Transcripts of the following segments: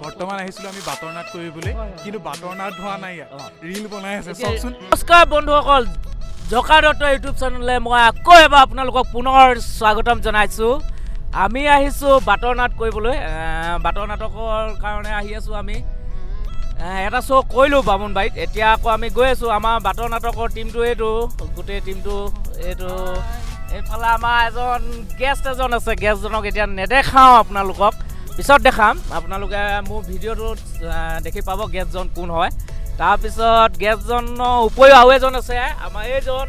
বৰ্তমান আহিছিলো আমি বাটৰ নাট কৰিবলৈ, কিন্তু বাটৰ নাট হোৱা নাই, ৰিল বনাই আছে চাওকচোন। নমস্কাৰ বন্ধুসকল, জকা দত্ত ইউটিউব চেনেললৈ মই আকৌ এবাৰ আপোনালোকক পুনৰ স্বাগতম জনাইছোঁ। আমি আহিছোঁ বাটৰ নাট কৰিবলৈ, বাটৰ নাটকৰ কাৰণে আহি আছোঁ আমি। এটা শ্ব' কৰিলোঁ বামুণবাৰীত, এতিয়া আকৌ আমি গৈ আছোঁ। আমাৰ বাটৰ নাটকৰ টিমটো এইটো, গোটেই টিমটো এইটো। এইফালে আমাৰ এজন গেষ্ট এজন আছে, গেষ্টজনক এতিয়া নেদেখাওঁ আপোনালোকক, পিছত দেখাম। আপোনালোকে মোৰ ভিডিঅ'টোত দেখি পাব গেষ্টজন কোন হয়। তাৰপিছত গেষ্টজনৰ উপৰিও আৰু এজন আছে, আমাৰ এইজন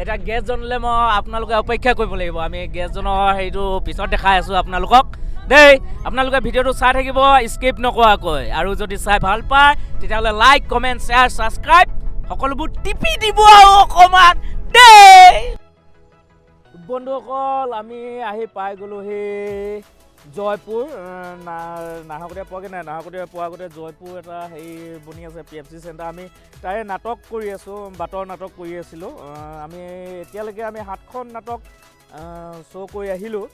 এতিয়া গেষ্টজনলৈ মই আপোনালোকে অপেক্ষা কৰিব লাগিব। আমি গেষ্টজনৰ হেৰিটো পিছত দেখাই আছোঁ আপোনালোকক দেই। আপোনালোকে ভিডিঅ'টো চাই থাকিব স্কিপ নকৰাকৈ, আৰু যদি চাই ভাল পায় তেতিয়াহ'লে লাইক, কমেণ্ট, শ্বেয়াৰ, ছাবস্ক্ৰাইব সকলোবোৰ টিপি দিব আৰু অকণমান দেই। বন্ধুসকল, আমি আহি পাই গ'লোহি জয়পুৰ। নাহৰকটীয়া পোৱাগৈ নাই, নাহৰকটীয়া পোৱাৰ আগতে জয়পুৰ এটা হেৰি বনি আছে, PFC চেণ্টাৰ। আমি তাৰে নাটক কৰি আছোঁ, বাটৰ নাটক কৰি আছিলোঁ। আমি এতিয়ালৈকে 7খন নাটক শ্ব' কৰি আহিলোঁ,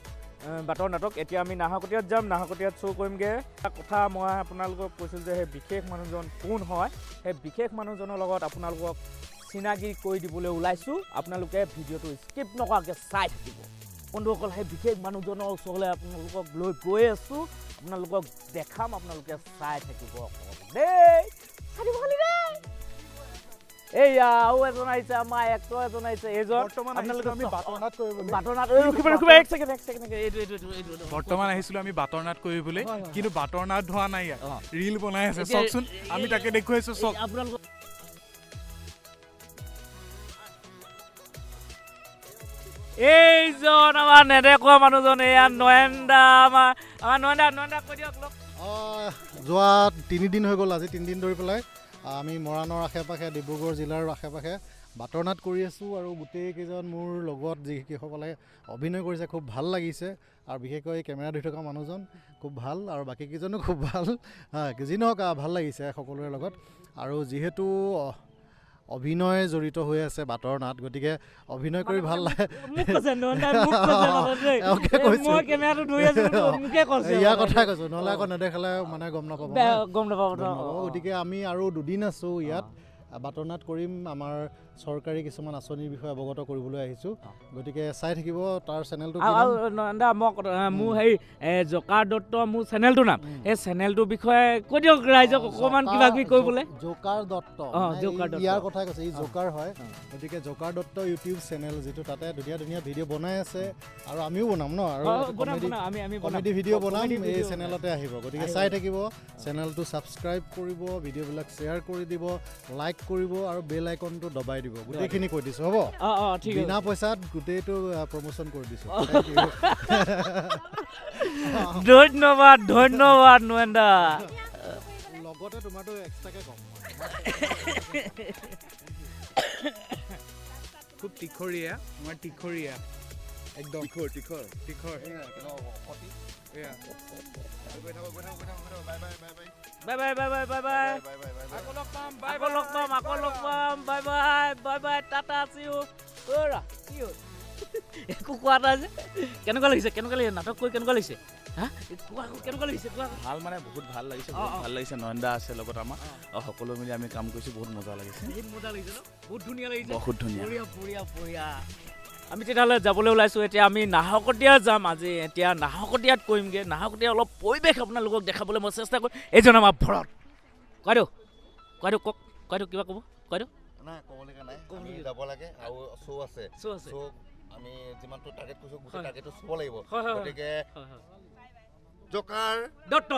বাটৰ নাটক। এতিয়া আমি নাহৰকটীয়াত যাম, নাহৰকটীয়াত শ্ব' কৰিমগৈ। এটা কথা মই আপোনালোকক কৈছিলোঁ যে সেই বিশেষ মানুহজন কোন হয়, সেই বিশেষ মানুহজনৰ লগত আপোনালোকক চিনাকি কৰি দিবলৈ ওলাইছোঁ। আপোনালোকে ভিডিঅ'টো স্কিপ নকৰাকৈ চাই থাকিব বন্ধুসকল। সেই বিশেষ মানুহজনৰ ওচৰলৈ আপোনালোকক লৈ গৈ আছোঁ, আপোনালোকক দেখাম, আপোনালোকে চাই থাকিব দেই। এইয়া আৰু এজন আহিছে, আমাৰ এক্টৰ এজন আহিছে। এইজন বৰ্তমান আহিছিলো আমি বাটৰ নাট কৰিবলৈ, কিন্তু বাটৰ নাট হোৱা নাই, ৰিল বনাই আছে চাওকচোন। আমি তাকে দেখুৱাইছো চাওক। এইজন আমাৰ নেদেখোৱা মানুহজন, এয়া নয়নদা। আমাৰ নয়নদা কৈ দিয়ক। যোৱা 3 দিন হৈ গ'ল, আজি 3 দিন ধৰি পেলাই আমি মৰাণৰ আশে পাশে, ডিব্ৰুগড় জিলাৰ আশে পাশে বাটৰ নাট কৰি আছোঁ। আৰু গোটেইকেইজন মোৰ লগত যিসকলে অভিনয় কৰিছে খুব ভাল লাগিছে, আৰু বিশেষকৈ কেমেৰা ধৰি থকা মানুহজন খুব ভাল, আৰু বাকীকেইজনো খুব ভাল। যি নহওক ভাল লাগিছে সকলোৰে লগত। আৰু যিহেতু অভিনয় জড়িত হৈ আছে বাটৰ নাট, গতিকে অভিনয় কৰি ভাল লাগে। ইয়াৰ কথাই কৈছোঁ, নহ'লে আকৌ নেদেখালে মানে গম নাপাব। গতিকে আমি আৰু 2 দিন আছোঁ ইয়াত, বাটৰ নাট কৰিম। আমাৰ চৰকাৰী কিছুমান আঁচনিৰ বিষয়ে অৱগত কৰিবলৈ আহিছোঁ, গতিকে চাই থাকিব। তাৰ চেনেলটো মোৰ হেৰি জকা দত্ত মোৰ চেনেলটোৰ নাম, সেই চেনেলটোৰ বিষয়ে কৈ দিয়ক ৰাইজক অকণমান কিবা কিবি কৰিবলৈ। জকাৰ দত্ত, ইয়াৰ কথাই কৈছে, ই জকাৰ হয়। গতিকে জকাৰ দত্ত ইউটিউব চেনেল, যিটো তাতে ধুনীয়া ধুনীয়া ভিডিঅ' বনাই আছে, আৰু আমিও বনাম ন, আৰু কমেডি ভিডিঅ' বনাম, এই চেনেলতে আহিব। গতিকে চাই থাকিব, চেনেলটো ছাবস্ক্ৰাইব কৰিব, ভিডিঅ'বিলাক শ্বেয়াৰ কৰি দিব, লাইক কৰিব, আৰু বেল আইকনটো দবাই দিব। গোটেইখিনি কৈ দিছোঁ, হ'ব? বিনা পইচাত গোটেইটো প্ৰমোচন কৰি দিছোঁ। ধন্যবাদ ধন্যবাদ নয়নদা। লগতে তোমাৰতো এক্সট্ৰাকে কম, খুব তীখৰীয়া, তোমাৰ তীখৰীয়া একদম তীখৰ। Bye bye bye bye bye bye, আকৌ লগ পাম, bye bye, tata, see you. কি হ'ল একো কোৱা নাই যে? কেনেকুৱা লাগিছে নাটক কৰি? কেনেকুৱা লাগিছে? কেনেকুৱা লাগিছে? ভাল, মানে বহুত ভাল লাগিছে, ভাল লাগিছে। নয়নদা আছে লগত আমাৰ, সকলো মিলি আমি কাম কৰিছোঁ, বহুত মজা লাগিছে। বহুত ধুনীয়া লাগিছে, বহুত ধুনীয়া। বঢ়িয়া। আমি তেতিয়াহ'লে যাবলৈ ওলাইছোঁ। এতিয়া আমি নাহৰকটীয়া যাম আজি। এতিয়া নাহৰকটীয়াত কৰিমগৈ। নাহৰকটীয়া অলপ পৰিৱেশ আপোনালোকক দেখাবলৈ মই চেষ্টা কৰিম। এইজন আমাৰ ভৰত। কওক কিবা ক'ব, কৈ দিয়ক। নাই, ক'বলগীয়া নাই, আমি যাব লাগে, আৰু শ্ব' আছে। আমি যিমানটো টাৰ্গেট কৰিছোঁ, গোটেই টাৰ্গেটটো চাব লাগিব। গতিকে জকাৰ দত্ত